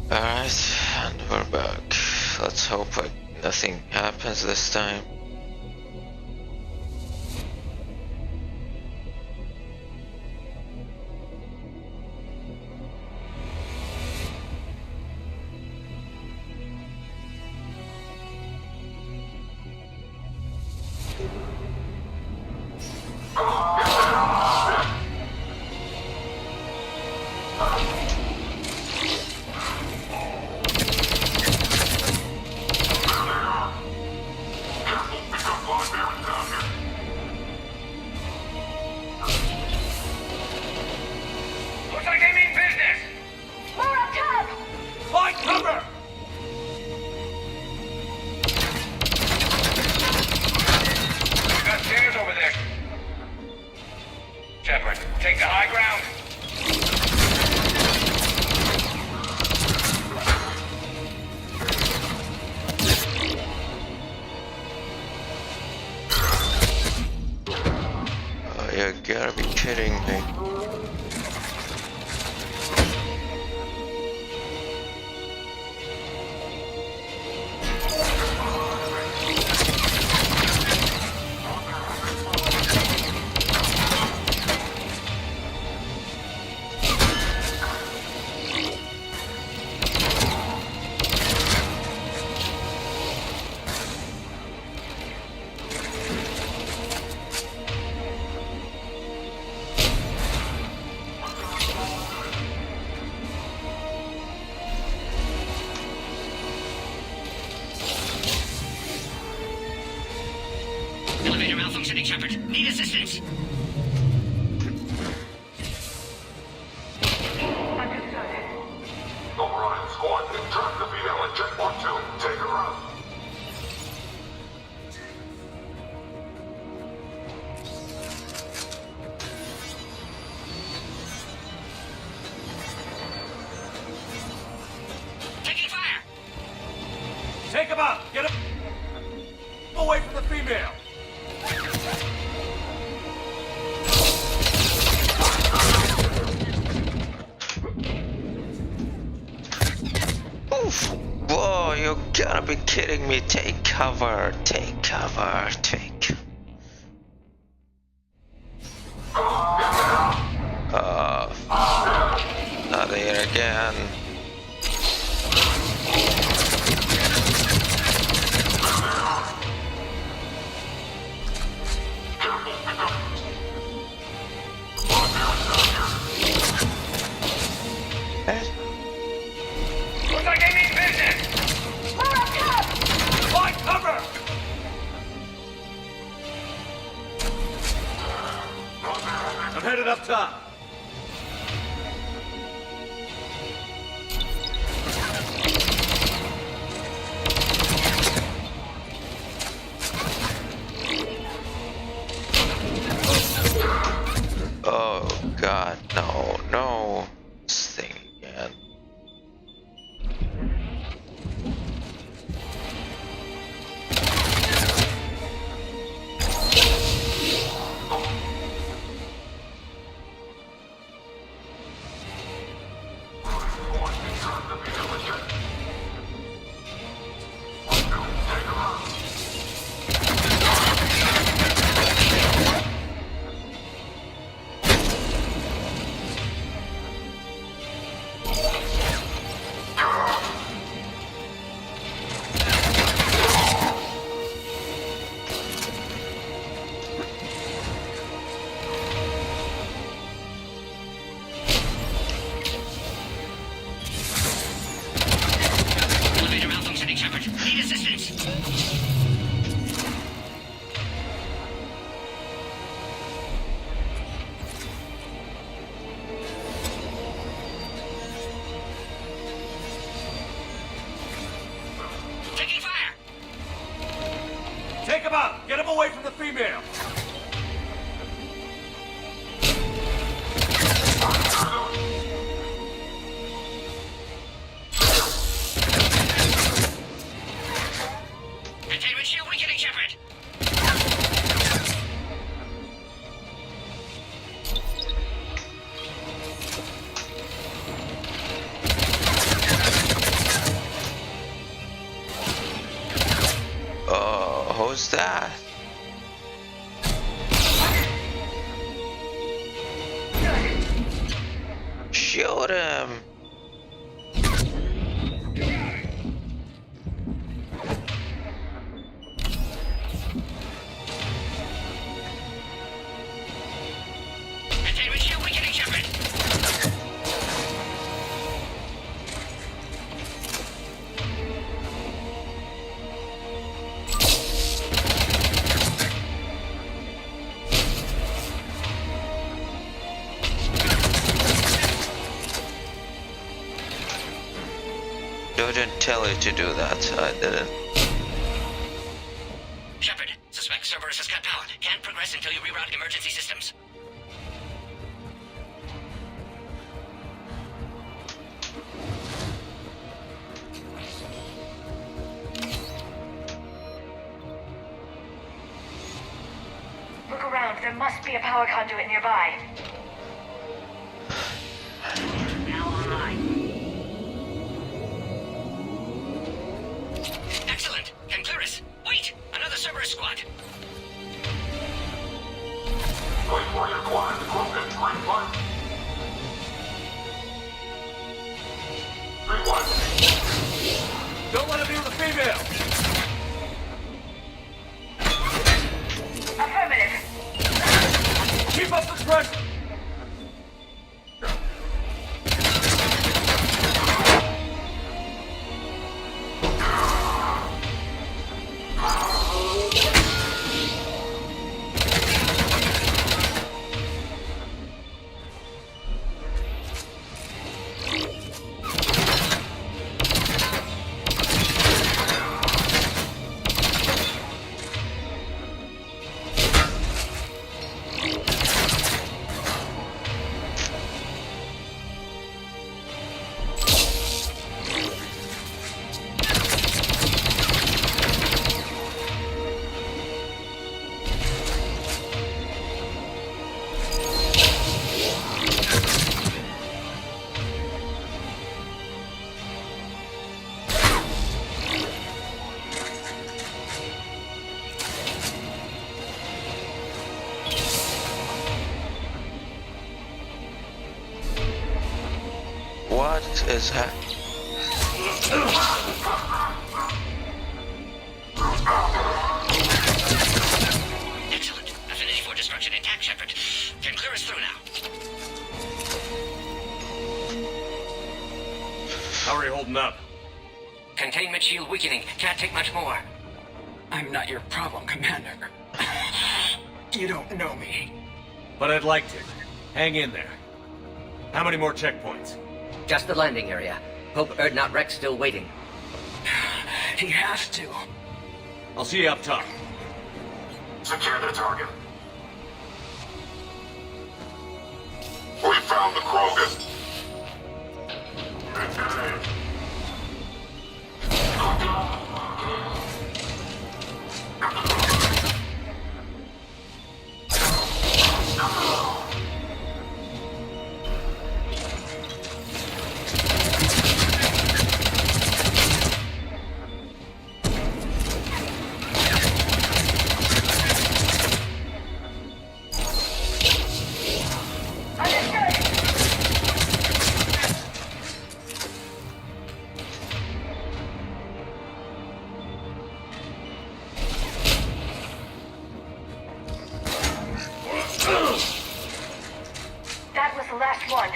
Alright, and we're back. Let's hope nothing happens this time. Shepard, take the high ground. Oh, you gotta be kidding me. Elevator malfunctioning, Shepard. Need assistance. O'Brien squad, track the female in checkpoint 2. Take her out. Taking fire. Take him out. Get him away from the female. Oof! Whoa, you gotta be kidding me. Take cover, take cover, take. Not here again. Looks like they mean business. Find cover. I'm headed up top. Oh god, no, no. This thing again. Shoot him! Containment shield weakening, Shepard. Didn't tell you to do that. I didn't. Shepard, suspect Cerberus has cut power. Can't progress until you reroute emergency systems. Look around. There must be a power conduit nearby. Now online. Excellent. Thanekrios. Wait! Another Cerberus squad. Wait for your quiet equipment. Green light. 3-1. Don't let him near the female! Affirmative. Keep up the pressure! What is that? Excellent. Affinity for destruction intact, Shepard. Thanekrios through now. How are you holding up? Containment shield weakening. Can't take much more. I'm not your problem, Commander. You don't know me. But I'd like to. Hang in there. How many more checkpoints? Just the landing area. Hope Erdnot Rex still waiting. He has to. I'll see you up top. Secure the target. We found the Krogan. That was the last one.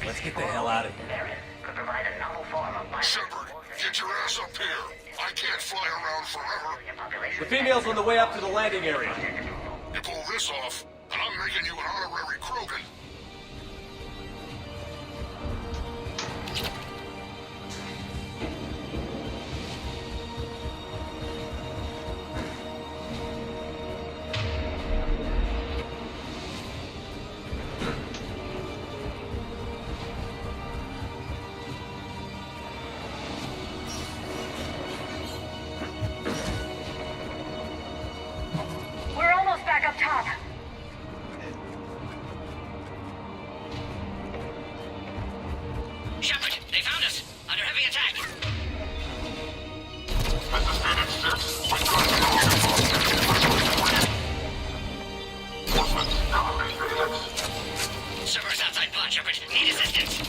Let's get the hell out of here. Shepard, get your ass up here. I can't fly around forever. The female's on the way up to the landing area. You pull this off, and I'm making you an honorary Krogan. We're almost back up top. Shepard, they found us. Under heavy attack. This is Phoenix 6. We've got Reinforcements coming, Phoenix. Cerberus outside pod, Shepard. Need assistance.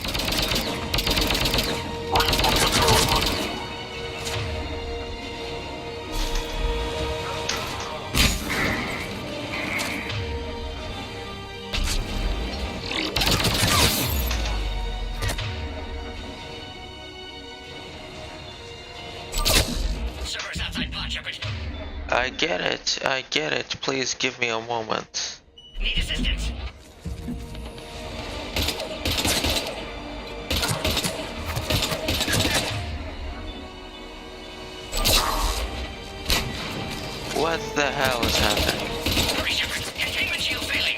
I get it. I get it. Please give me a moment. Need assistance? What the hell is happening? Hurry, Shepard. Containment shield failing.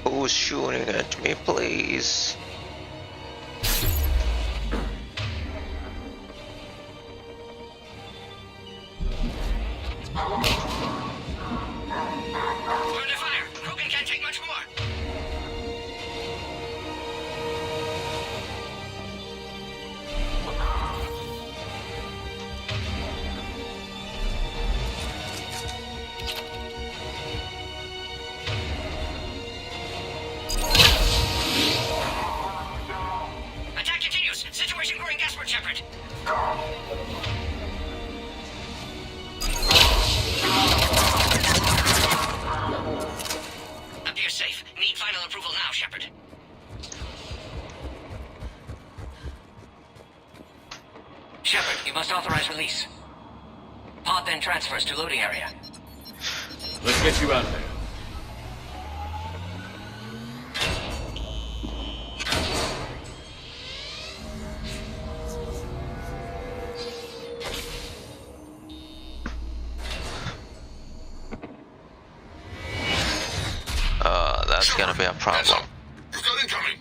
Who's shooting at me, please? We're under fire. Krogan can't take much more. Attack continues. Situation growing desperate, Shepard. Appears safe. Need final approval now, Shepard. Shepard, you must authorize release. Pod then transfers to loading area. Let's get you out there. That's gonna be a problem. You've got incoming.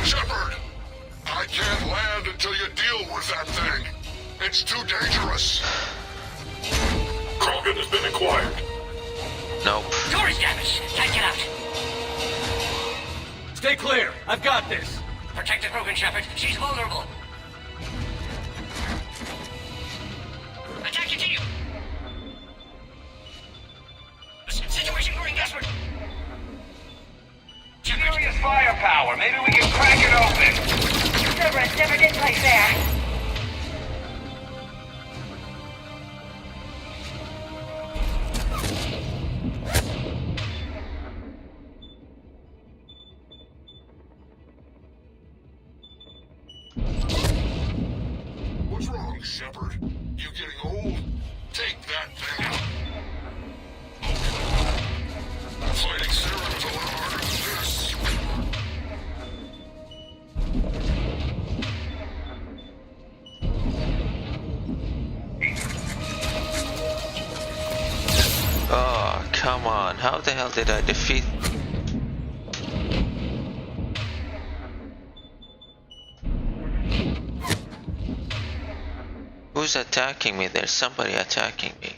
Shepard, I can't land until you deal with that thing. It's too dangerous. Krogan has been acquired. Nope. Door is damaged. Can't get out. Stay clear. I've got this. Protect the Krogan, Shepard. She's vulnerable. Attack continue. Situation growing desperate. Shepard. Serious firepower. Maybe we can crack it open. Cerberus never did play fair. What's wrong, Shepard? You getting old? Take that thing out. Fighting Cerebr's a lot harder than this. Oh, come on. How the hell did I defeat... Who's attacking me? There's somebody attacking me.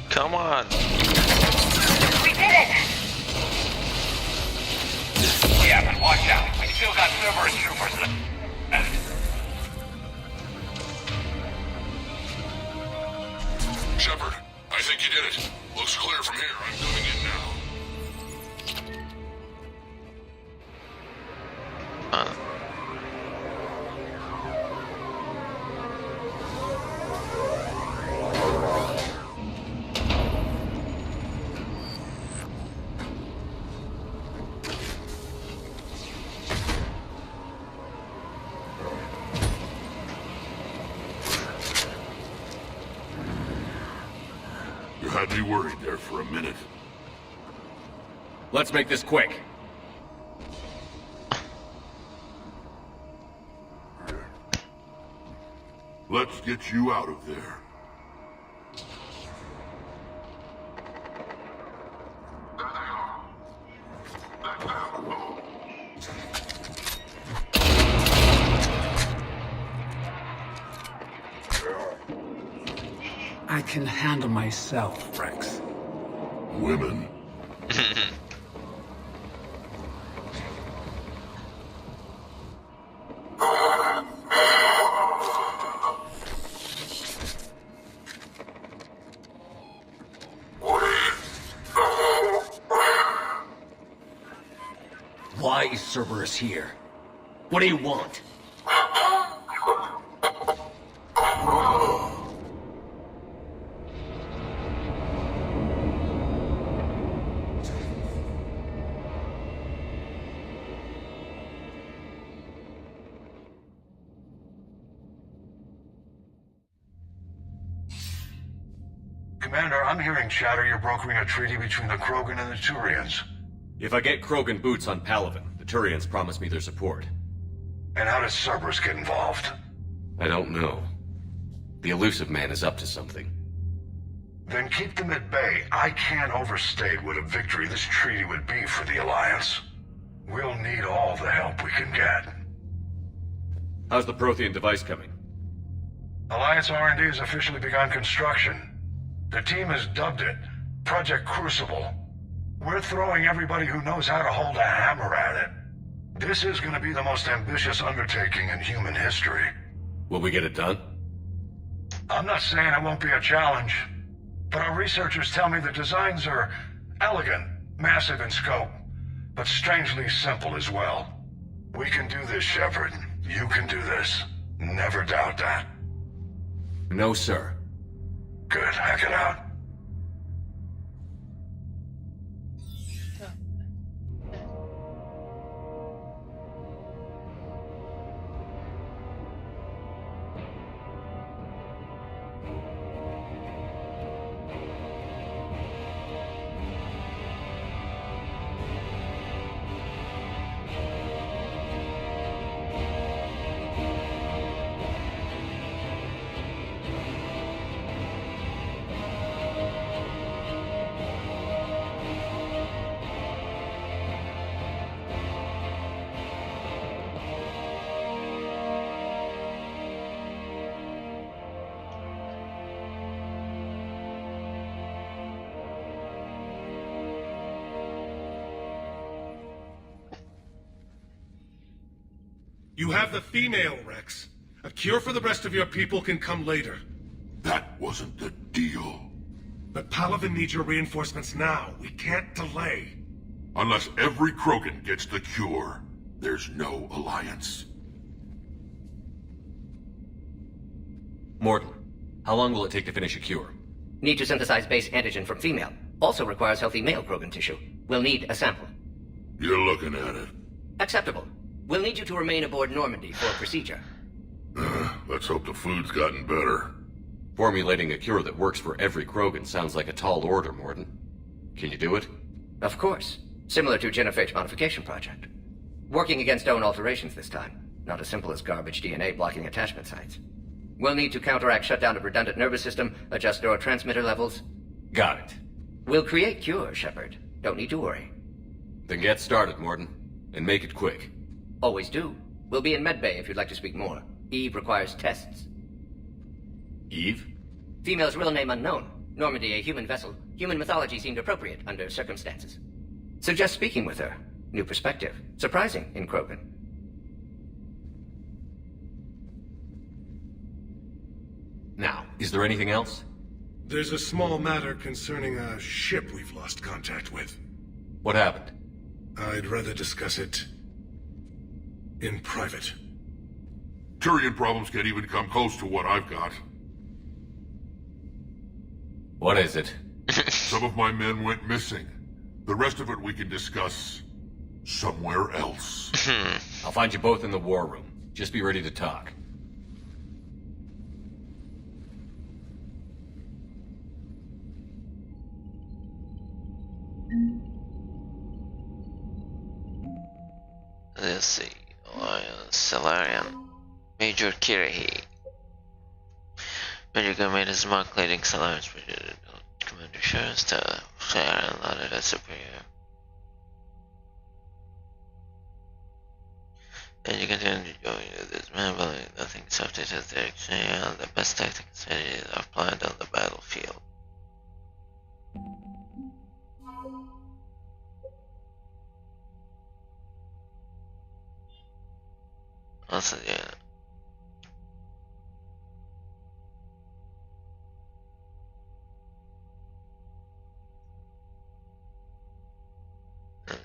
Come on. We did it! Yeah, but watch out. We still got Cerberus troopers left. Shepard, I think you did it. Looks clear from here. I'm coming in now. Had me worried there for a minute. Let's make this quick. Let's get you out of there. I can handle myself, Rex. Women. Why is Cerberus here? What do you want? Commander, I'm hearing chatter you're brokering a treaty between the Krogan and the Turians. If I get Krogan boots on Palaven, the Turians promise me their support. And how does Cerberus get involved? I don't know. The elusive man is up to something. Then keep them at bay. I can't overstate what a victory this treaty would be for the Alliance. We'll need all the help we can get. How's the Prothean device coming? Alliance R&D has officially begun construction. The team has dubbed it Project Crucible. We're throwing everybody who knows how to hold a hammer at it. This is going to be the most ambitious undertaking in human history. Will we get it done? I'm not saying it won't be a challenge, but our researchers tell me the designs are elegant, massive in scope, but strangely simple as well. We can do this, Shepard. You can do this. Never doubt that. No, sir. Good, hack it out. You have the female, Rex. A cure for the rest of your people can come later. That wasn't the deal. But Palaven needs your reinforcements now. We can't delay. Unless every Krogan gets the cure, there's no alliance. Morton, how long will it take to finish a cure? Need to synthesize base antigen from female. Also requires healthy male Krogan tissue. We'll need a sample. You're looking at it. Acceptable. We'll need you to remain aboard Normandy for procedure. Let's hope the food's gotten better. Formulating a cure that works for every Krogan sounds like a tall order, Morton. Can you do it? Of course. Similar to Genophage modification project. Working against own alterations this time. Not as simple as garbage DNA blocking attachment sites. We'll need to counteract shutdown of redundant nervous system, adjust neurotransmitter levels. Got it. We'll create cure, Shepard. Don't need to worry. Then get started, Morton. And make it quick. Always do. We'll be in medbay if you'd like to speak more. Eve requires tests. Eve? Female's real name unknown. Normandy a human vessel. Human mythology seemed appropriate under circumstances. Suggest speaking with her. New perspective. Surprising in Krogan. Now, is there anything else? There's a small matter concerning a ship we've lost contact with. What happened? I'd rather discuss it in private. Turian problems can't even come close to what I've got. What is it? Some of my men went missing. The rest of it we can discuss somewhere else. I'll find you both in the war room. Just be ready to talk. Let's see. Salarian. Major Kirihi. Major gun made a smart leading Salarian's Commander Sharon's to Salarian lauded as superior. And you continue to join this man, believing nothing subject as their exchange. The best tactical strategies are planned on the battlefield. Also, yeah.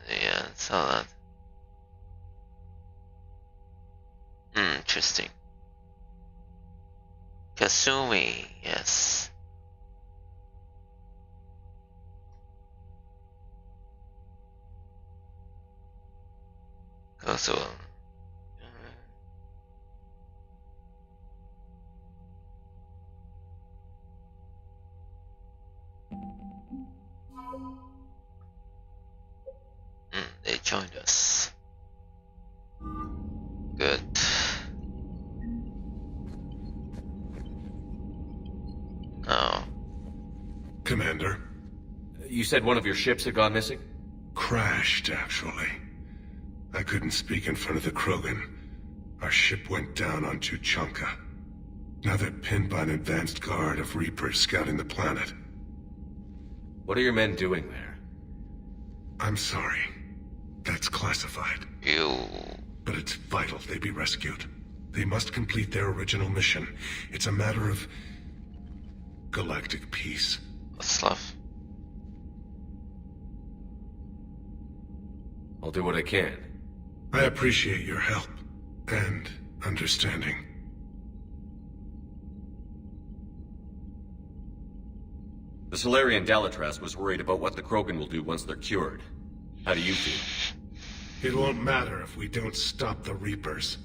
Yeah, it's all that. Interesting. Kasumi, yes. Also, they joined us. Good. Oh. Commander. You said one of your ships had gone missing? Crashed, actually. I couldn't speak in front of the Krogan. Our ship went down on Tuchanka. Now they're pinned by an advanced guard of Reapers scouting the planet. What are your men doing there? I'm sorry. That's classified. But it's vital they be rescued. They must complete their original mission. It's a matter of galactic peace. Stuff. I'll do what I can. I appreciate your help and understanding. The Solarian Dalatras was worried about what the Krogan will do once they're cured. How do you feel? It won't matter if we don't stop the Reapers,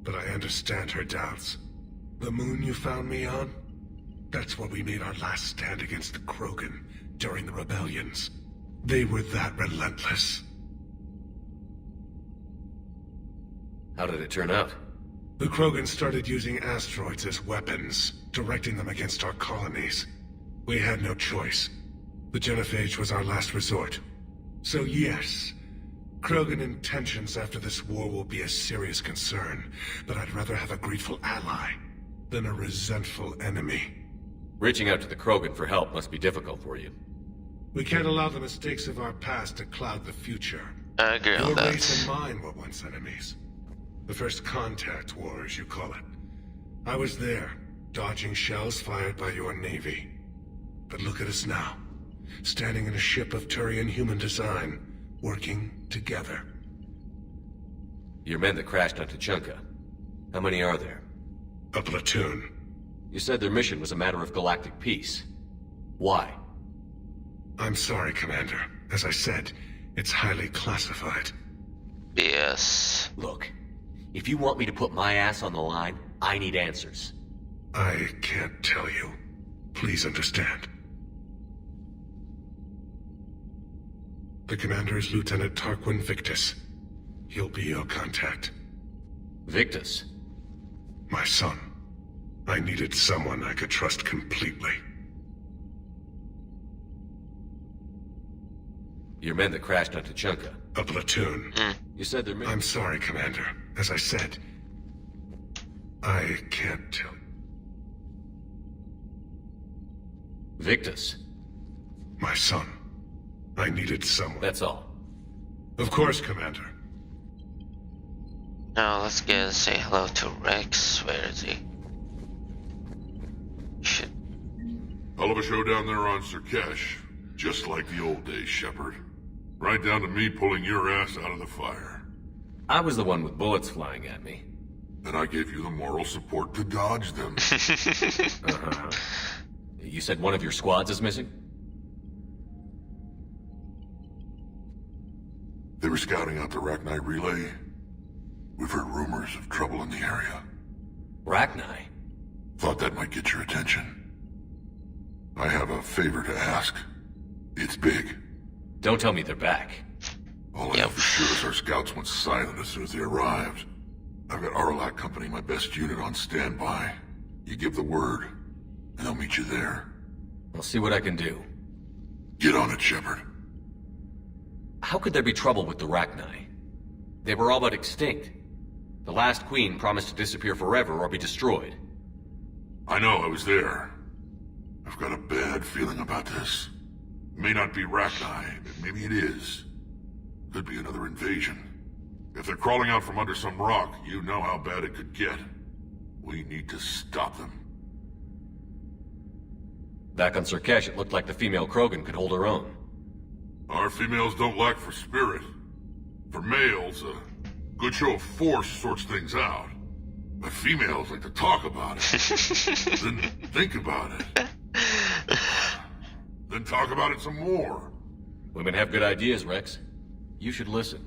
but I understand her doubts. The moon you found me on? That's where we made our last stand against the Krogan during the rebellions. They were that relentless. How did it turn out? The Krogan started using asteroids as weapons, directing them against our colonies. We had no choice. The genophage was our last resort. So yes, Krogan intentions after this war will be a serious concern, but I'd rather have a grateful ally than a resentful enemy. Reaching out to the Krogan for help must be difficult for you. We can't allow the mistakes of our past to cloud the future. I agree on Your that. race and mine were once enemies. The first contact war, as you call it. I was there, dodging shells fired by your navy. But look at us now, standing in a ship of Turian human design, working together. Your men that crashed on Tuchanka. How many are there? A platoon. You said their mission was a matter of galactic peace. Why? I'm sorry, Commander. As I said, it's highly classified. Yes. Look, if you want me to put my ass on the line, I need answers. I can't tell you. Please understand. The commander is Lieutenant Tarquin Victus. He'll be your contact. Victus? My son. I needed someone I could trust completely. Your men that crashed on Tuchanka. A platoon. You said their mission... I'm sorry, Commander. As I said, I can't tell. Victus? My son. I needed someone. That's all. Of course, Commander. Now let's go say hello to Rex. Where is he? Shit. Hell of a show down there on Sirkesh. Just like the old days, Shepard. Right down to me pulling your ass out of the fire. I was the one with bullets flying at me. And I gave you the moral support to dodge them. You said one of your squads is missing? They were scouting out the Rachni relay. We've heard rumors of trouble in the area. Rachni? Thought that might get your attention. I have a favor to ask. It's big. Don't tell me they're back. All I know for sure is our scouts went silent as soon as they arrived. I've got Arlac Company, my best unit, on standby. You give the word, and they'll meet you there. I'll see what I can do. Get on it, Shepard. How could there be trouble with the Rachni? They were all but extinct. The last queen promised to disappear forever or be destroyed. I know, I was there. I've got a bad feeling about this. It may not be Rachni, but maybe it is. Could be another invasion. If they're crawling out from under some rock, you know how bad it could get. We need to stop them. Back on Surkesh, it looked like the female Krogan could hold her own. Our females don't lack for spirit. For males, a good show of force sorts things out. But females like to talk about it. Then think about it. Then talk about it some more. Women have good ideas, Rex. You should listen.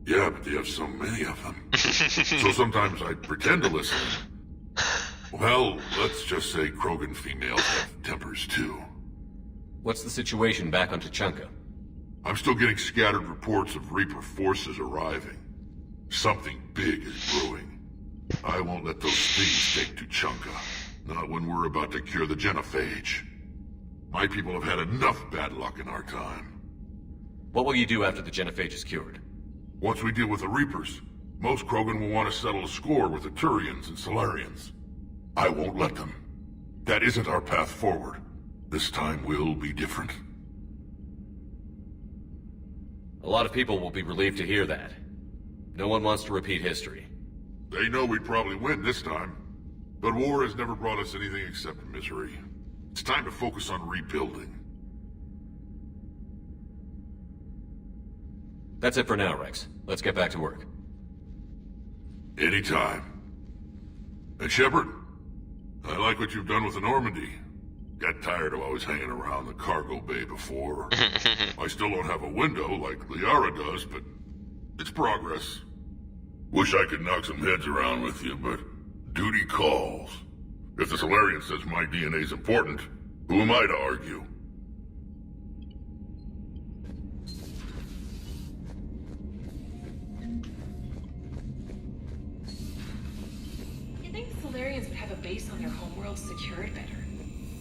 Yeah, but they have so many of them. So sometimes I pretend to listen. Well, let's just say Krogan females have tempers too. What's the situation back on Tuchanka? I'm still getting scattered reports of Reaper forces arriving. Something big is brewing. I won't let those thieves take Tuchanka. Not when we're about to cure the genophage. My people have had enough bad luck in our time. What will you do after the genophage is cured? Once we deal with the Reapers, most Krogan will want to settle a score with the Turians and Solarians. I won't let them. That isn't our path forward. This time will be different. A lot of people will be relieved to hear that. No one wants to repeat history. They know we'd probably win this time. But war has never brought us anything except misery. It's time to focus on rebuilding. That's it for now, Rex. Let's get back to work. Anytime. And Shepard, I like what you've done with the Normandy. Got tired of always hanging around the cargo bay before. I still don't have a window like Liara does, but it's progress. Wish I could knock some heads around with you, but duty calls. If the Solarian says my DNA's important, who am I to argue? You'd think the Solarians would have a base on their homeworld secured better.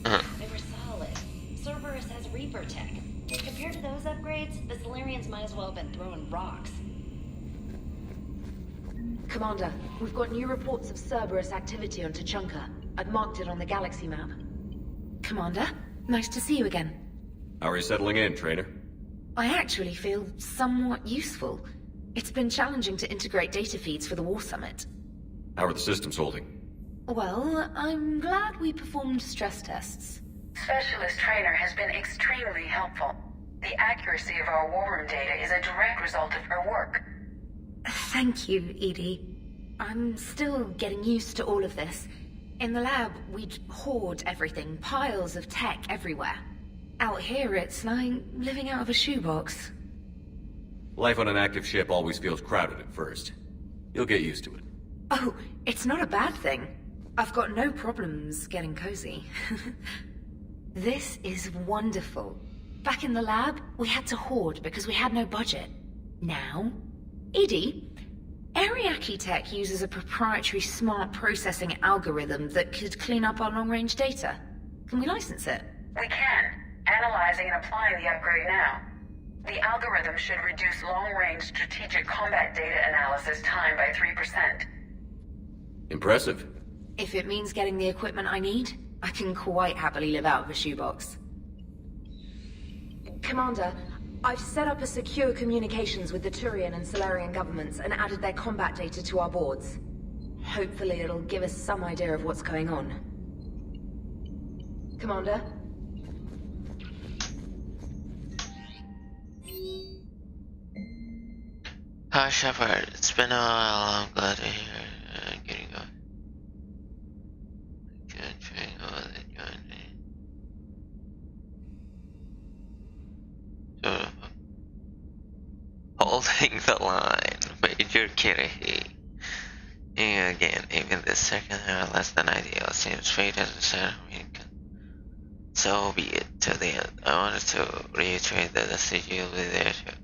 They were solid. Cerberus has Reaper tech. Compared to those upgrades, the Solarians might as well have been throwing rocks. Commander, we've got new reports of Cerberus activity on Tuchanka. I've marked it on the galaxy map. Commander, nice to see you again. How are you settling in, trainer? I actually feel somewhat useful. It's been challenging to integrate data feeds for the War Summit. How are the systems holding? Well, I'm glad we performed stress tests. Specialist Trainer has been extremely helpful. The accuracy of our war room data is a direct result of her work. Thank you, Edie. I'm still getting used to all of this. In the lab, we'd hoard everything, piles of tech everywhere. Out here, it's like living out of a shoebox. Life on an active ship always feels crowded at first. You'll get used to it. Oh, it's not a bad thing. I've got no problems getting cozy. This is wonderful. Back in the lab, we had to hoard because we had no budget. Now, Edie, Ariake Tech uses a proprietary smart processing algorithm that could clean up our long-range data. Can we license it? We can. Analyzing and applying the upgrade now. The algorithm should reduce long-range strategic combat data analysis time by 3%. Impressive. If it means getting the equipment I need, I can quite happily live out of a shoebox. Commander, I've set up a secure communications with the Turian and Solarian governments and added their combat data to our boards. Hopefully it'll give us some idea of what's going on. Commander? Hi Shepard, it's been a while. I'm glad to hear getting going. Holding the line, Major Kirihi. And again, even this second hour less than ideal seems fated to set so be it to the end. I wanted to reiterate that the message you'll be there to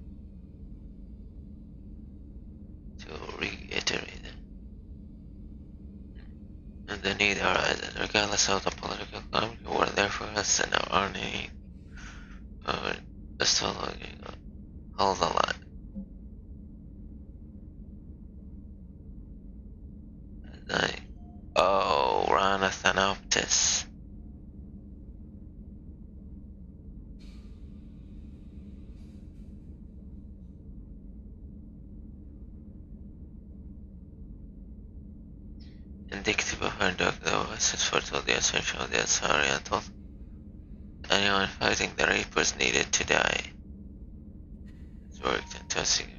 the need arises, regardless of the political climate. You were there for us and our need. Astrology. Hold the line. Oh, Ranathanoptis. Indicative of her dog, the voices foretold the ascension of the Asari and told anyone fighting the Reapers needed to die. It worked into a secret.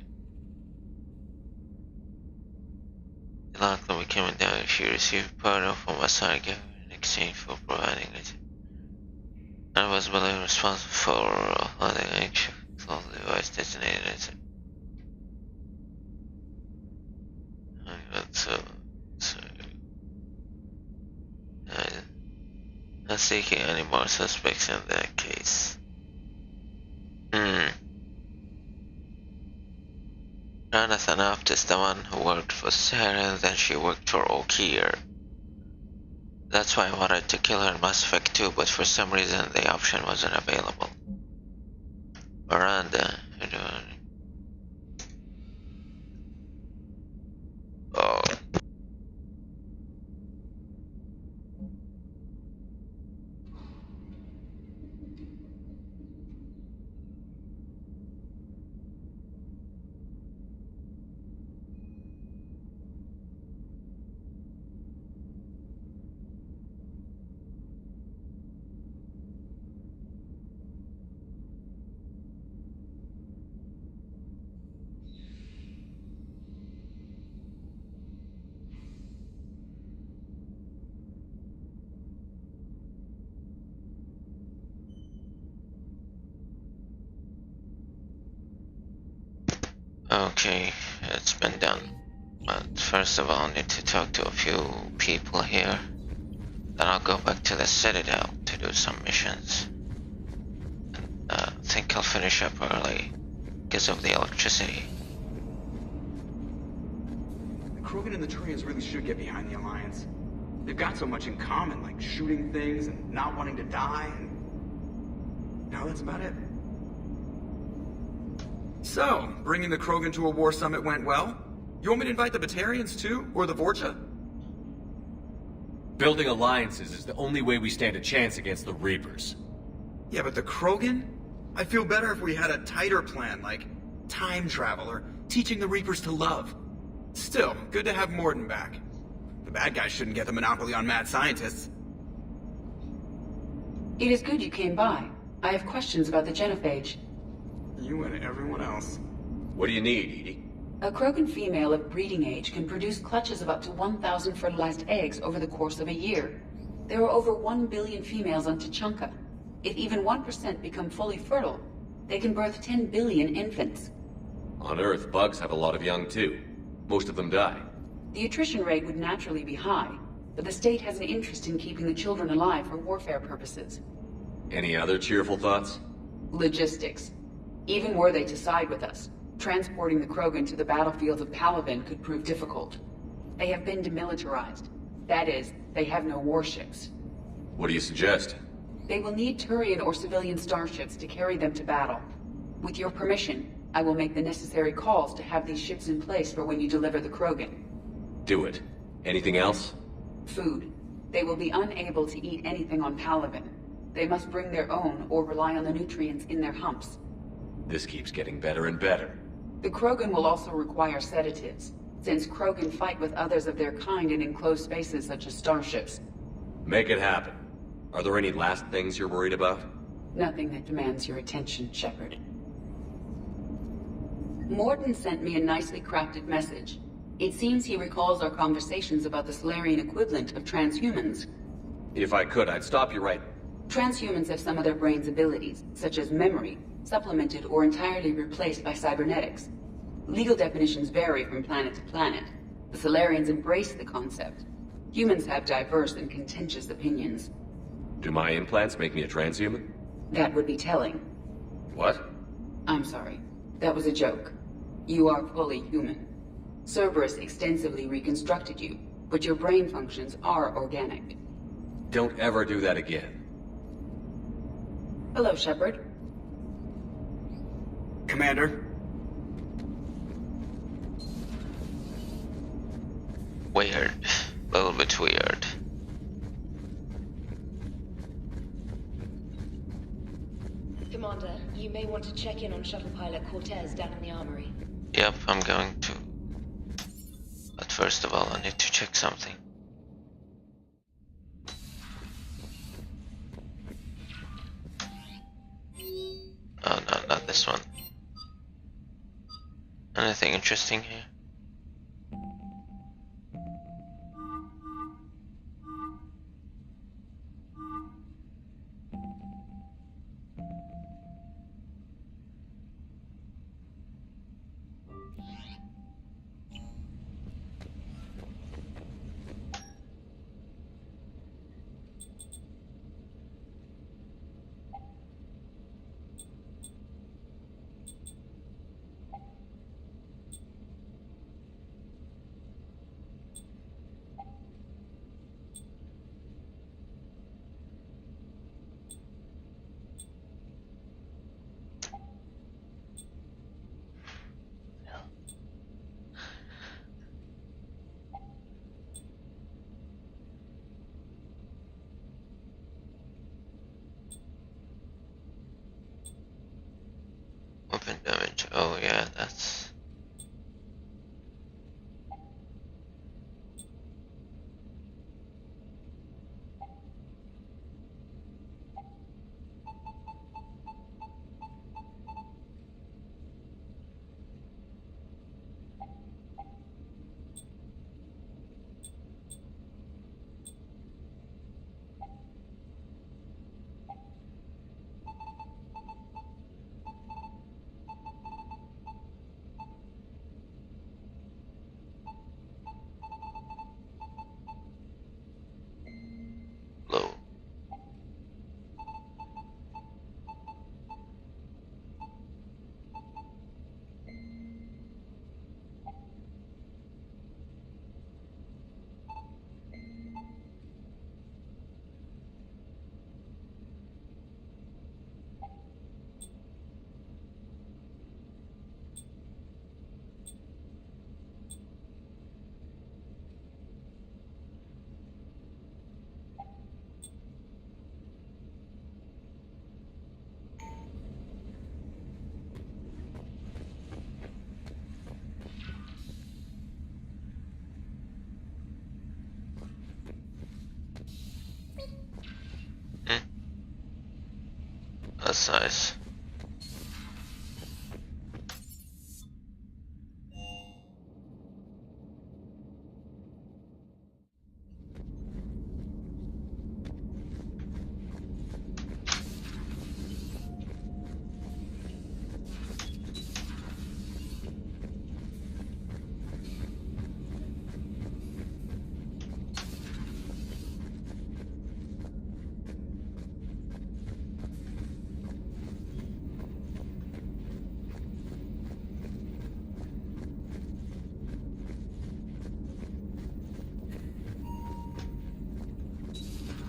The landlord became a dog. She received pardon from Asari government in exchange for providing it. And was believed responsible for holding an ancient device detonated as not seeking any more suspects in that case. Ranathanoptis, the one who worked for Sarah, then she worked for Okier. That's why I wanted to kill her in Mass Effect 2, but for some reason the option wasn't available. Miranda. Oh. Okay, it's been done. But first of all, I need to talk to a few people here. Then I'll go back to the Citadel to do some missions. I think I'll finish up early because of the electricity. The Krogan and the Turians really should get behind the Alliance. They've got so much in common, like shooting things and not wanting to die, and now that's about it. So, bringing the Krogan to a war summit went well? You want me to invite the Batarians too? Or the Vorcha? Building alliances is the only way we stand a chance against the Reapers. Yeah, but the Krogan? I feel better if we had a tighter plan, like time travel or teaching the Reapers to love. Still, good to have Morden back. The bad guys shouldn't get the monopoly on mad scientists. It is good you came by. I have questions about the genophage. You and everyone else. What do you need, Edie? A Krogan female of breeding age can produce clutches of up to 1,000 fertilized eggs over the course of a year. There are over 1 billion females on Tuchanka. If even 1% become fully fertile, they can birth 10 billion infants. On Earth, bugs have a lot of young too. Most of them die. The attrition rate would naturally be high, but the state has an interest in keeping the children alive for warfare purposes. Any other cheerful thoughts? Logistics. Even were they to side with us, transporting the Krogan to the battlefields of Palaven could prove difficult. They have been demilitarized. That is, they have no warships. What do you suggest? They will need Turian or civilian starships to carry them to battle. With your permission, I will make the necessary calls to have these ships in place for when you deliver the Krogan. Do it. Anything else? Food. They will be unable to eat anything on Palaven. They must bring their own or rely on the nutrients in their humps. This keeps getting better and better. The Krogan will also require sedatives, since Krogan fight with others of their kind in enclosed spaces such as starships. Make it happen. Are there any last things you're worried about? Nothing that demands your attention, Shepard. Morden sent me a nicely crafted message. It seems he recalls our conversations about the Solarian equivalent of transhumans. If I could, I'd stop you right... Transhumans have some of their brain's abilities, such as memory, supplemented or entirely replaced by cybernetics. Legal definitions vary from planet to planet. The Solarians embrace the concept. Humans have diverse and contentious opinions. Do my implants make me a transhuman? That would be telling. What? I'm sorry. That was a joke. You are fully human. Cerberus extensively reconstructed you, but your brain functions are organic. Don't ever do that again. Hello, Shepard. Commander? Weird. A little bit weird. Commander, you may want to check in on shuttle pilot Cortez down in the armory. Yep, I'm going to. But first of all, I need to check something. Oh no, not this one. Anything interesting here? Open damage. Oh yeah, that's... low. That's nice.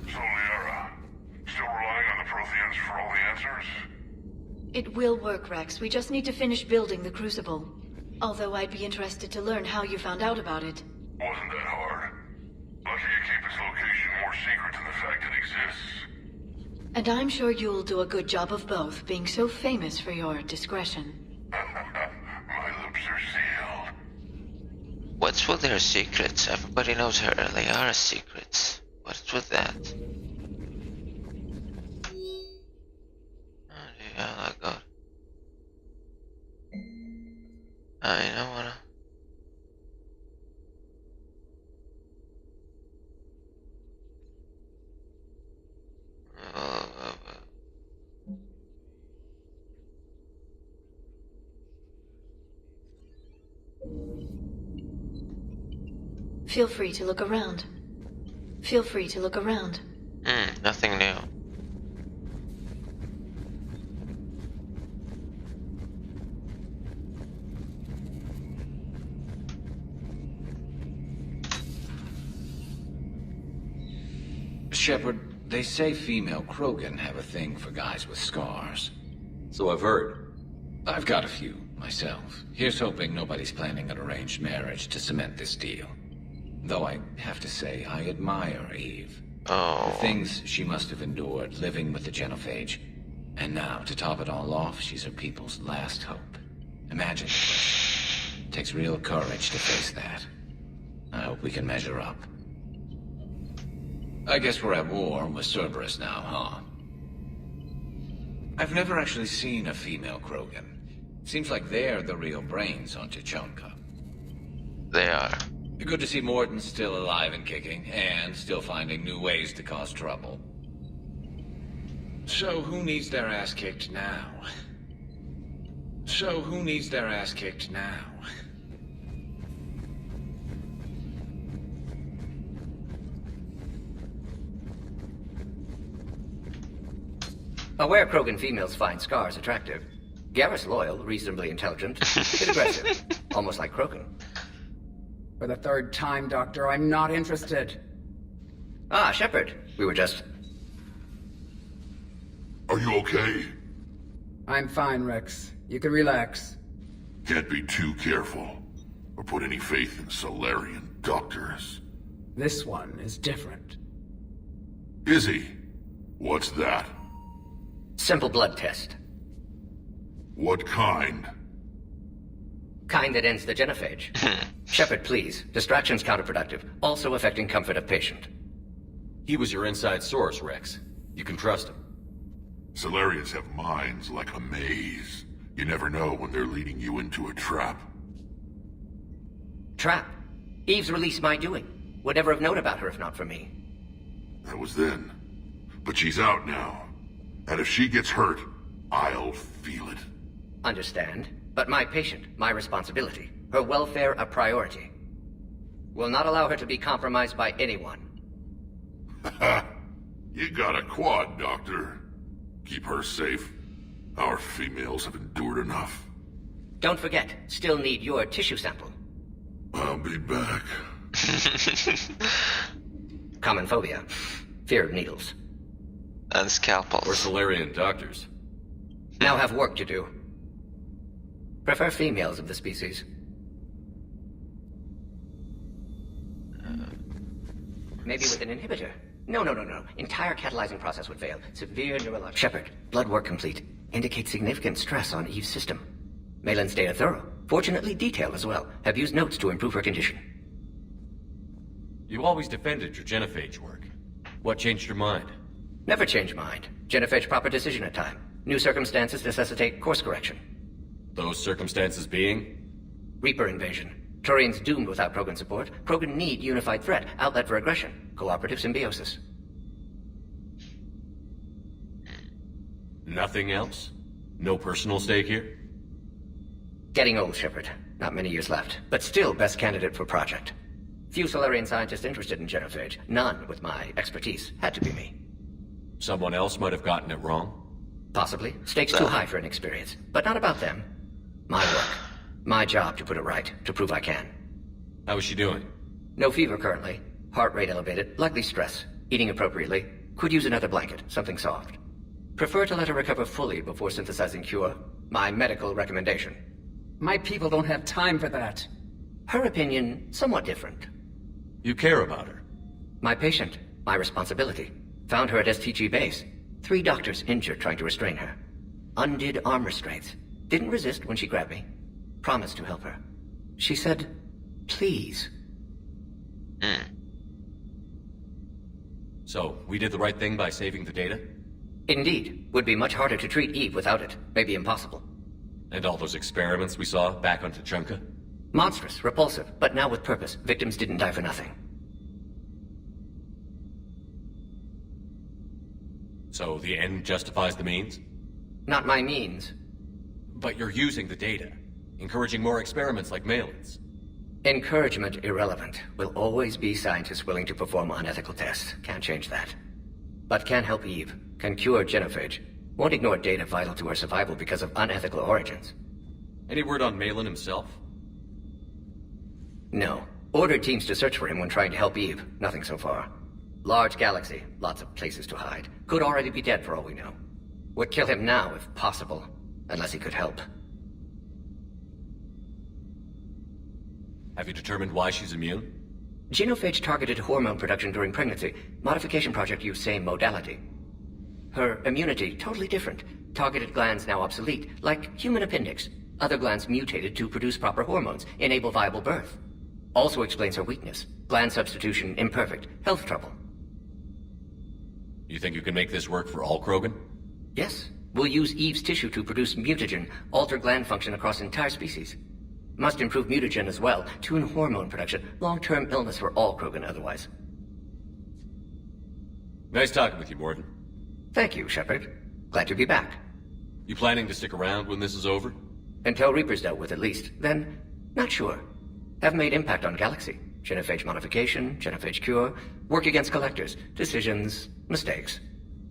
So, Liara, still relying on the Protheans for all the answers? It will work, Rex. We just need to finish building the Crucible. Although I'd be interested to learn how you found out about it. Wasn't that hard. Lucky you keep its location more secret than the fact it exists. And I'm sure you'll do a good job of both, being so famous for your discretion. My lips are sealed. What's with their secrets? Everybody knows her Liara's secrets. What's with that? Oh yeah, God. I don't wanna. Feel free to look around. Feel free to look around. Nothing new. Shepard, they say female Krogan have a thing for guys with scars. So I've heard. I've got a few, myself. Here's hoping nobody's planning an arranged marriage to cement this deal. Though I have to say, I admire Eve. Oh. The things she must have endured living with the genophage. And now, to top it all off, she's her people's last hope. Imagine the pressure. It takes real courage to face that. I hope we can measure up. I guess we're at war with Cerberus now, huh? I've never actually seen a female Krogan. Seems like they're the real brains on Tuchanka. They are. Good to see Morden's still alive and kicking, and still finding new ways to cause trouble. So who needs their ass kicked now? Aware Krogan females find scars attractive. Garrus loyal, reasonably intelligent, a bit aggressive, almost like Krogan. For the third time, Doctor, I'm not interested. Ah, Shepard. We were just... Are you okay? I'm fine, Rex. You can relax. Can't be too careful, or put any faith in Solarian doctors. This one is different. Is he? What's that? Simple blood test. What kind? Kind that ends the genophage. Shepard, please. Distraction's counterproductive, also affecting comfort of patient. He was your inside source, Rex. You can trust him. Solarians have minds like a maze. You never know when they're leading you into a trap. Trap? Eve's release my doing. Would never have known about her if not for me. That was then. But she's out now. And if she gets hurt, I'll feel it. Understand. But my patient, my responsibility. Her welfare a priority. Will not allow her to be compromised by anyone. You got a quad, Doctor. Keep her safe. Our females have endured enough. Don't forget, still need your tissue sample. I'll be back. Common phobia. Fear of needles. And scalpels. We're Solarian doctors. Now have work to do. Prefer females of the species. Maybe with an inhibitor. No. Entire catalyzing process would fail. Severe neurologic... Shepard, blood work complete. Indicates significant stress on Eve's system. Malin's data thorough. Fortunately detailed as well. Have used notes to improve her condition. You always defended your genophage work. What changed your mind? Never change mind. Genophage proper decision at time. New circumstances necessitate course correction. Those circumstances being? Reaper invasion. Turians doomed without Krogan support. Krogan need unified threat. Outlet for aggression. Cooperative symbiosis. Nothing else? No personal stake here? Getting old, Shepard. Not many years left. But still best candidate for project. Few Solarian scientists interested in genophage. None with my expertise. Had to be me. Someone else might have gotten it wrong? Possibly. Stakes too high for inexperience. But not about them. My work. My job to put it right. To prove I can. How is she doing? No fever currently. Heart rate elevated. Likely stress. Eating appropriately. Could use another blanket. Something soft. Prefer to let her recover fully before synthesizing cure. My medical recommendation. My people don't have time for that. Her opinion, somewhat different. You care about her? My patient. My responsibility. Found her at STG base. 3 doctors injured trying to restrain her. Undid arm restraints. Didn't resist when she grabbed me. Promised to help her. She said, please. So, we did the right thing by saving the data? Indeed. Would be much harder to treat Eve without it. Maybe impossible. And all those experiments we saw back on Tuchanka? Monstrous, repulsive, but now with purpose. Victims didn't die for nothing. So the end justifies the means? Not my means. But you're using the data, encouraging more experiments like Malin's. Encouragement irrelevant. Will always be scientists willing to perform unethical tests. Can't change that. But can help Eve. Can cure genophage. Won't ignore data vital to her survival because of unethical origins. Any word on Malin himself? No. Ordered teams to search for him when trying to help Eve. Nothing so far. Large galaxy, lots of places to hide. Could already be dead for all we know. Would kill him now if possible, unless he could help. Have you determined why she's immune? Genophage targeted hormone production during pregnancy. Modification project used same modality. Her immunity, totally different. Targeted glands now obsolete, like human appendix. Other glands mutated to produce proper hormones, enable viable birth. Also explains her weakness. Gland substitution imperfect. Health trouble. You think you can make this work for all Krogan? Yes. We'll use Eve's tissue to produce mutagen, alter gland function across entire species. Must improve mutagen as well, tune hormone production. Long-term illness for all Krogan otherwise. Nice talking with you, Morden. Thank you, Shepard. Glad to be back. You planning to stick around when this is over? Until Reaper's dealt with, at least. Then, not sure. Have made impact on Galaxy. Genophage modification, genophage cure, work against collectors, decisions, mistakes.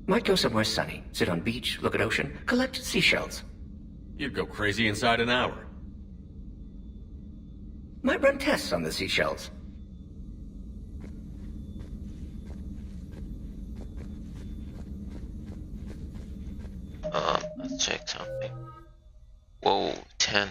Might go somewhere sunny, sit on beach, look at ocean, collect seashells. You'd go crazy inside an hour. Might run tests on the seashells. Let's check something. Whoa, 10.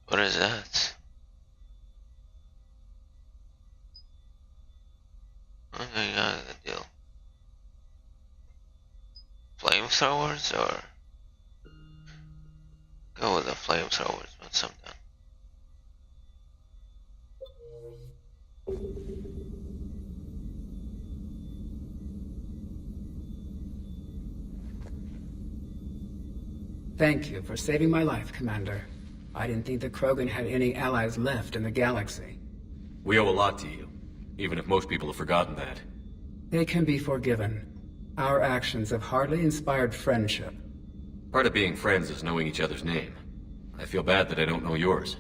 What is that? Okay, yeah, good deal. Flamethrowers, or go with the flamethrowers, but something. Thank you for saving my life, Commander. I didn't think the Krogan had any allies left in the galaxy. We owe a lot to you, even if most people have forgotten that. They can be forgiven. Our actions have hardly inspired friendship. Part of being friends is knowing each other's name. I feel bad that I don't know yours.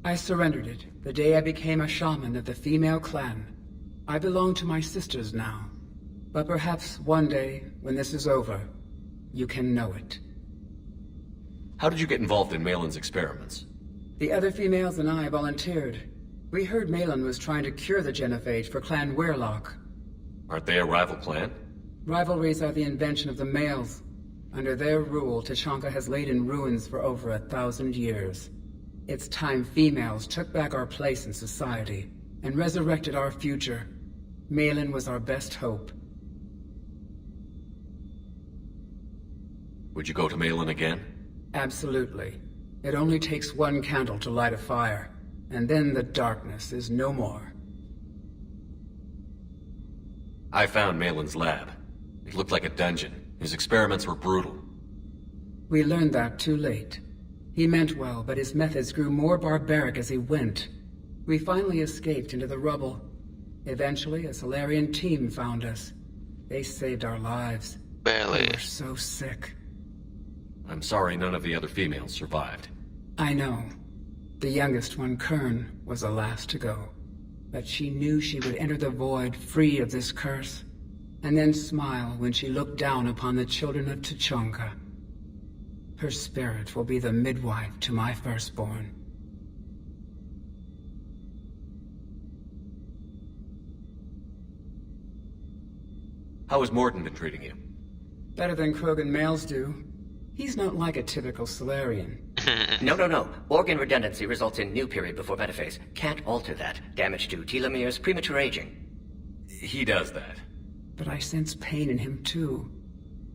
I surrendered it the day I became a shaman of the female clan. I belong to my sisters now. But perhaps one day, when this is over, you can know it. How did you get involved in Malin's experiments? The other females and I volunteered. We heard Malin was trying to cure the genophage for Clan Weirlock. Aren't they a rival clan? Rivalries are the invention of the males. Under their rule, Tuchanka has laid in ruins for over 1,000 years. It's time females took back our place in society and resurrected our future. Malin was our best hope. Would you go to Malin again? Absolutely. It only takes one candle to light a fire, and then the darkness is no more. I found Malin's lab. It looked like a dungeon. His experiments were brutal. We learned that too late. He meant well, but his methods grew more barbaric as he went. We finally escaped into the rubble. Eventually, a Solarian team found us. They saved our lives. Barely. We were so sick. I'm sorry none of the other females survived. I know. The youngest one, Kern, was the last to go. But she knew she would enter the void free of this curse, and then smile when she looked down upon the children of Tuchanka. Her spirit will be the midwife to my firstborn. How has Morden been treating you? Better than Krogan males do. He's not like a typical Solarian. No. Organ redundancy results in new period before metaphase. Can't alter that. Damage to telomeres, premature aging. He does that. But I sense pain in him too.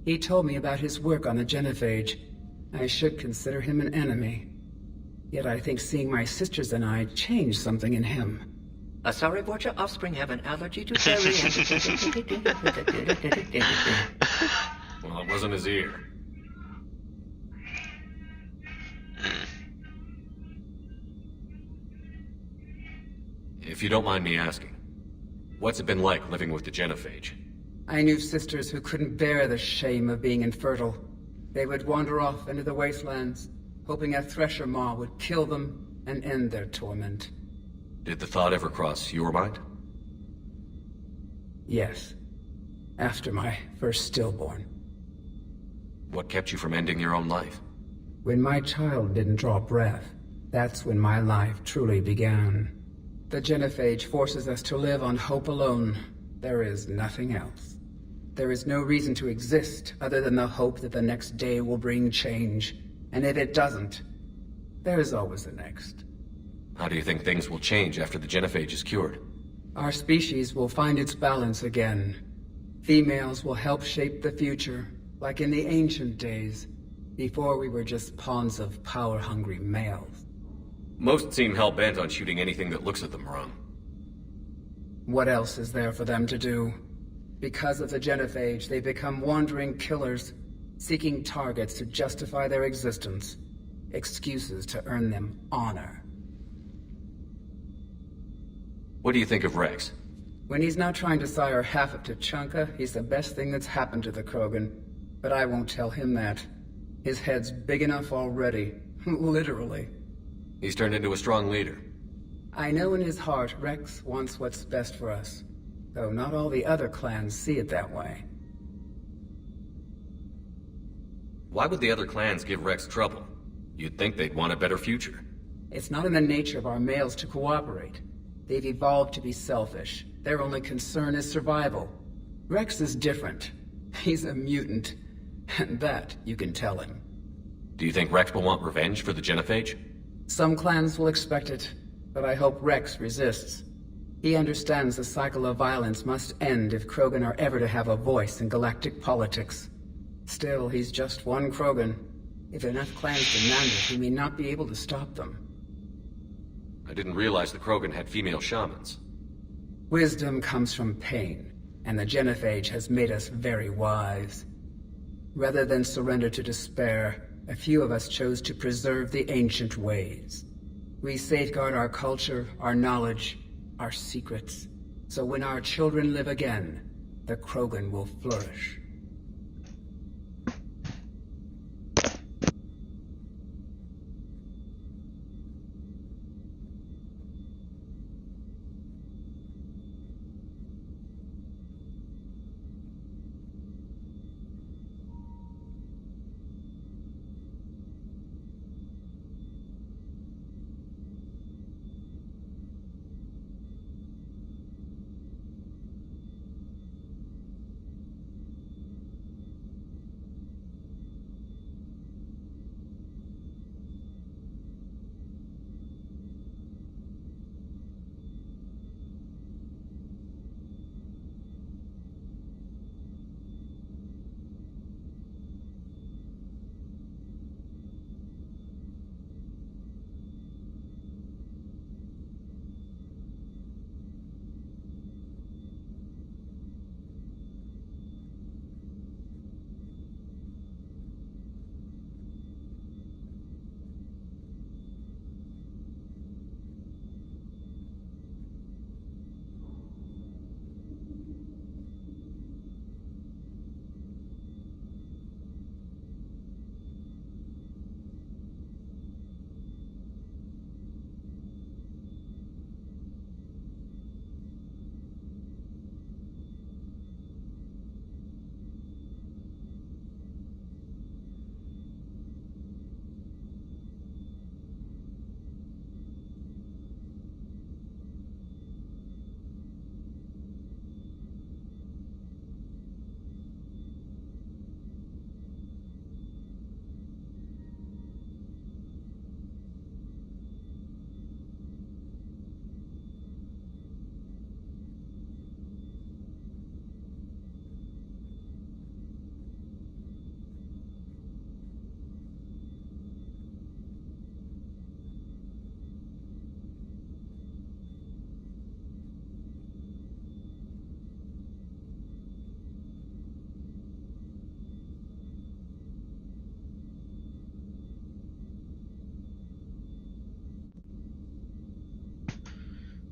He told me about his work on the genophage. I should consider him an enemy. Yet I think seeing my sisters and I changed something in him. Asari Borgia offspring have an allergy to dairy Well, it wasn't his ear. If you don't mind me asking, What's it been like living with the genophage? I knew sisters who couldn't bear the shame of being infertile. They would wander off into the wastelands, hoping a thresher maw would kill them and end their torment. Did the thought ever cross your mind? Yes. After my first stillborn. What kept you from ending your own life? When my child didn't draw breath, that's when my life truly began. The genophage forces us to live on hope alone. There is nothing else. There is no reason to exist other than the hope that the next day will bring change. And if it doesn't, there is always the next. How do you think things will change after the genophage is cured? Our species will find its balance again. Females will help shape the future, like in the ancient days, before we were just pawns of power-hungry males. Most seem hell-bent on shooting anything that looks at them wrong. What else is there for them to do? Because of the genophage, they become wandering killers, seeking targets to justify their existence. Excuses to earn them honor. What do you think of Rex? When he's not trying to sire half of Tuchanka, he's the best thing that's happened to the Krogan. But I won't tell him that. His head's big enough already. Literally. He's turned into a strong leader. I know in his heart Rex wants what's best for us. Though not all the other clans see it that way. Why would the other clans give Rex trouble? You'd think they'd want a better future. It's not in the nature of our males to cooperate. They've evolved to be selfish. Their only concern is survival. Rex is different. He's a mutant. And that you can tell him. Do you think Rex will want revenge for the genophage? Some clans will expect it, but I hope Rex resists. He understands the cycle of violence must end if Krogan are ever to have a voice in galactic politics. Still, he's just one Krogan. If enough clans demand it, he may not be able to stop them. I didn't realize the Krogan had female shamans. Wisdom comes from pain, and the genophage has made us very wise. Rather than surrender to despair, a few of us chose to preserve the ancient ways. We safeguard our culture, our knowledge, our secrets. So when our children live again, the Krogan will flourish.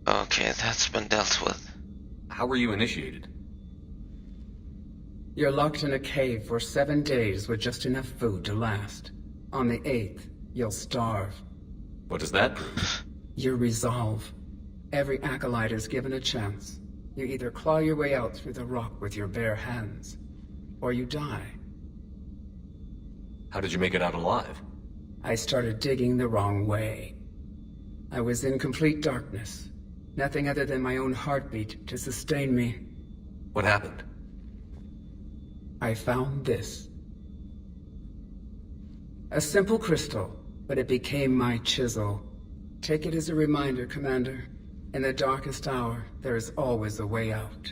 Okay, that's been dealt with. How were you initiated? You're locked in a cave for 7 days with just enough food to last. On the 8th, you'll starve. What does that prove? Your resolve. Every acolyte is given a chance. You either claw your way out through the rock with your bare hands, or you die. How did you make it out alive? I started digging the wrong way. I was in complete darkness. Nothing other than my own heartbeat to sustain me. What happened? I found this. A simple crystal, but it became my chisel. Take it as a reminder, Commander. In the darkest hour, there is always a way out.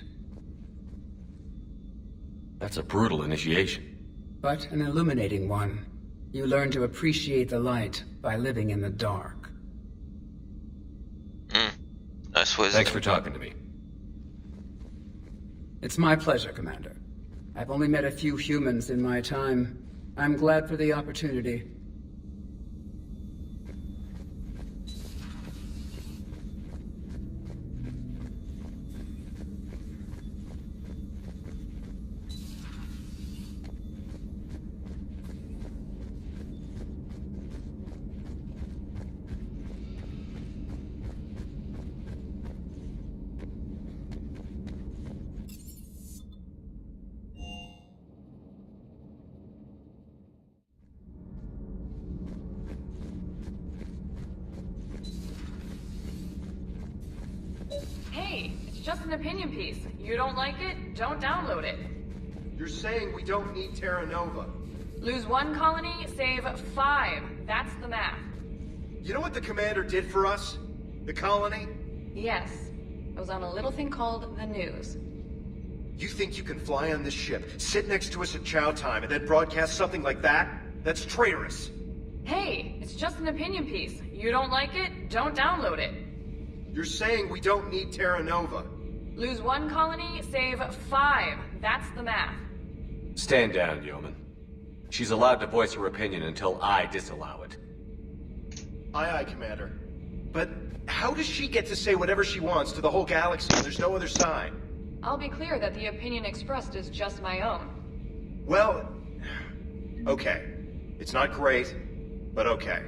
That's a brutal initiation. But an illuminating one. You learn to appreciate the light by living in the dark. That's wisdom. Thanks for talking to me. It's my pleasure, Commander. I've only met a few humans in my time. I'm glad for the opportunity. Just an opinion piece. You don't like it? Don't download it. You're saying we don't need Terra Nova. Lose 1 colony, save 5. That's the math. You know what the commander did for us? The colony? Yes. I was on a little thing called the news. You think you can fly on this ship, sit next to us at chow time, and then broadcast something like that? That's traitorous. Hey, it's just an opinion piece. You don't like it? Don't download it. You're saying we don't need Terra Nova. Lose 1 colony, save 5. That's the math. Stand down, yeoman. She's allowed to voice her opinion until I disallow it. Aye, aye, Commander. But how does she get to say whatever she wants to the whole galaxy when there's no other sign? I'll be clear that the opinion expressed is just my own. Well, okay. It's not great, but okay.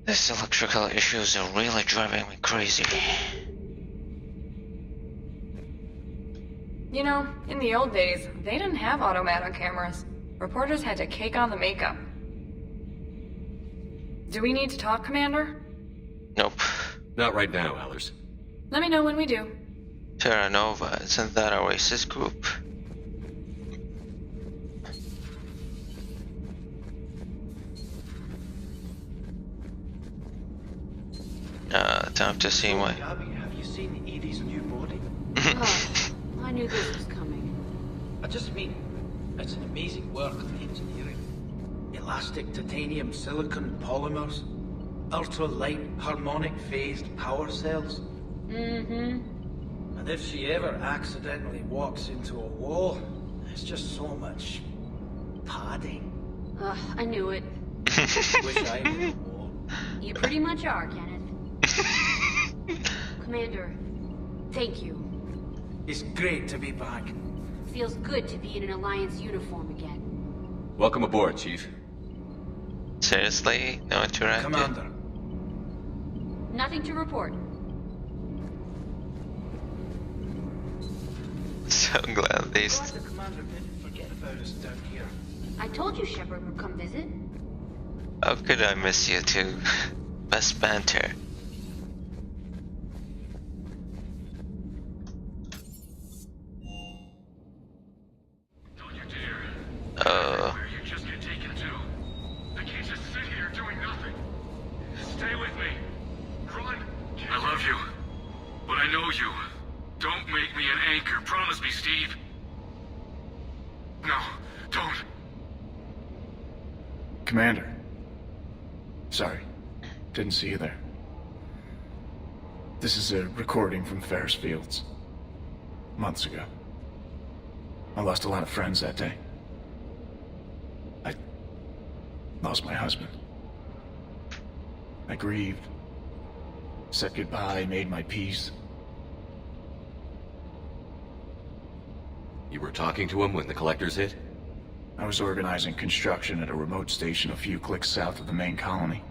These electrical issues are really driving me crazy. You know, in the old days, they didn't have automatic cameras. Reporters had to cake on the makeup. Do we need to talk, Commander? Nope. Not right now, Alice. Let me know when we do. Terra Nova, isn't that a racist group? Time to see my... Gabby, have you seen Edie's new body? Oh, I knew this was coming. I just mean, it's an amazing work of engineering. Elastic titanium silicon polymers, ultra-light harmonic phased power cells. Mm-hmm. And if she ever accidentally walks into a wall, there's just so much padding. Ugh, I knew it. Wish I knew more. You pretty much are, Kenneth. Commander, thank you. It's great to be back. Feels good to be in an Alliance uniform again. Welcome aboard, Chief. Seriously? No interactive? Commander. Nothing to report. So glad they... Glad the commander didn't forget about us down here. I told you Shepard would come visit. How could I miss you too? Best banter. Don't you dare. Oh. Where you just get taken to. I can't just sit here doing nothing. Stay with me. Run. I love you. But I know you. Don't make me an anchor. Promise me, Steve. No, don't. Commander. Sorry. Didn't see you there. This is a recording from Ferris Fields. Months ago. I lost a lot of friends that day. I lost my husband. I grieved. Said goodbye, made my peace. You were talking to him when the collectors hit? I was organizing construction at a remote station a few clicks south of the main colony.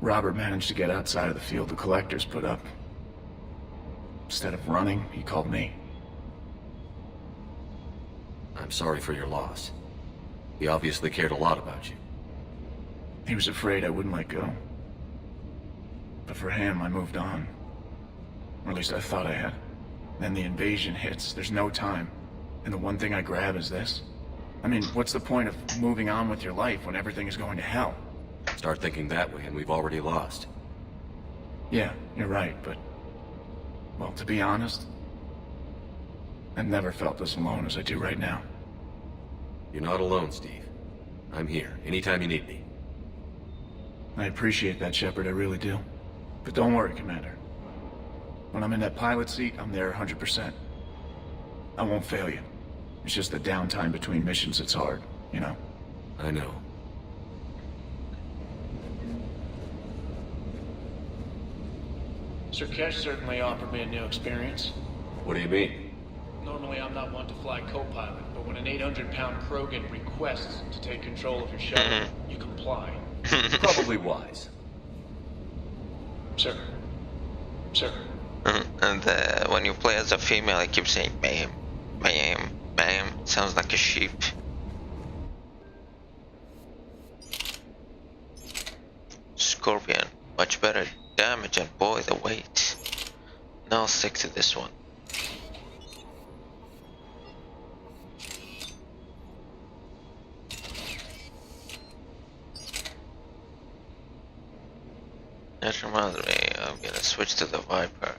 Robert managed to get outside of the field the collectors put up. Instead of running, he called me. I'm sorry for your loss. He obviously cared a lot about you. He was afraid I wouldn't let go. But for him, I moved on. Or at least I thought I had. Then the invasion hits, there's no time. And the one thing I grab is this. I mean, what's the point of moving on with your life when everything is going to hell? Start thinking that way and we've already lost. Yeah, you're right, but... well, to be honest, I've never felt as alone as I do right now. You're not alone, Steve. I'm here, anytime you need me. I appreciate that, Shepard, I really do. But don't worry, Commander. When I'm in that pilot seat, I'm there 100%. I won't fail you. It's just the downtime between missions that's hard, you know? I know. Sir Kesh certainly offered me a new experience. What do you mean? Normally I'm not one to fly co-pilot, but when an 800-pound Krogan requests to take control of your shuttle, you comply. Probably wise. Sir. Sir. And when you play as a female, I keep saying ma'am, ma'am, ma'am. Sounds like a sheep. Scorpion, much better damage and boy the weight. Now I'll stick to this one. That reminds me, I'm gonna switch to the Viper.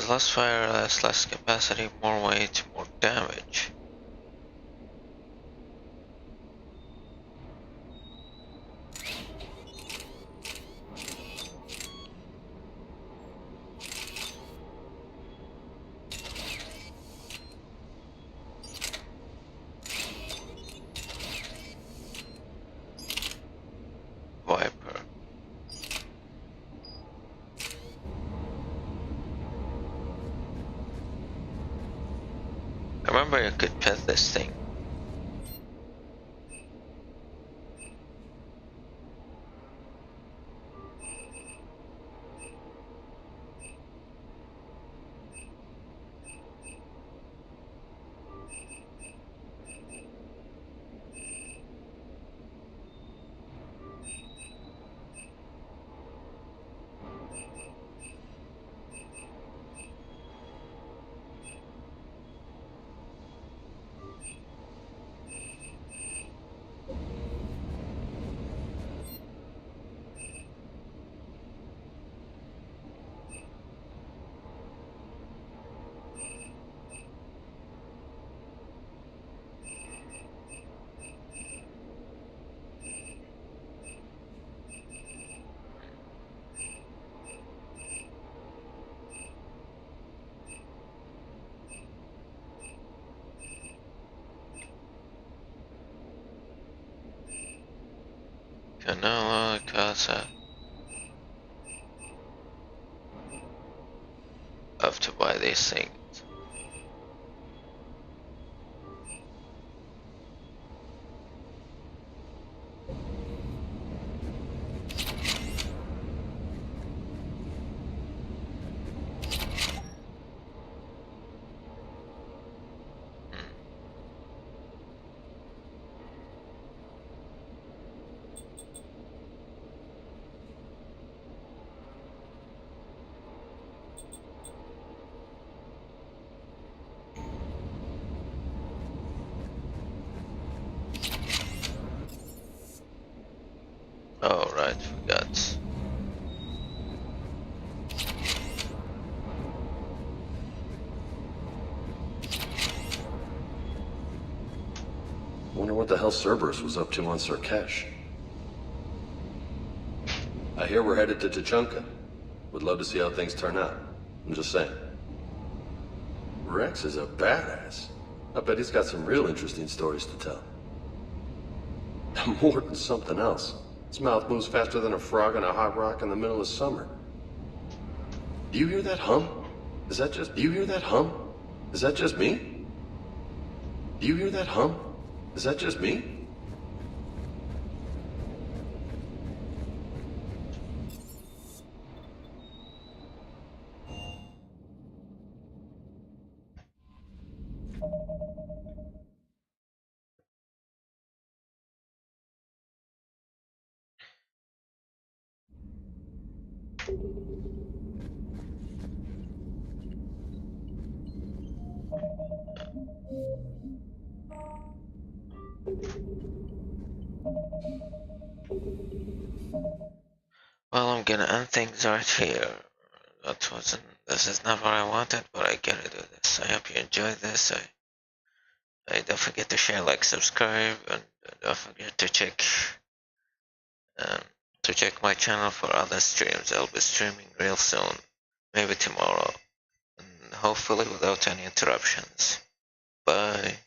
Has less fire, less capacity, more weight, more damage. Viper. I remember you could pet this thing. Canelo Casa. Have to buy these things. Oh right, forgot. Wonder what the hell Cerberus was up to on Sarkesh. I hear we're headed to Tuchanka. Would love to see how things turn out. I'm just saying. Rex is a badass. I bet he's got some real interesting stories to tell. More than something else. His mouth moves faster than a frog on a hot rock in the middle of summer. Do you hear that hum? Is that just... Do you hear that hum? Is that just me? Do you hear that hum? Is that just me? Well, I'm gonna end things right here. This is not what I wanted, but I gotta do this. I hope you enjoyed this. I don't forget to share, like, subscribe, and don't forget to check my channel for other streams. I'll be streaming real soon, maybe tomorrow, and hopefully without any interruptions. Bye.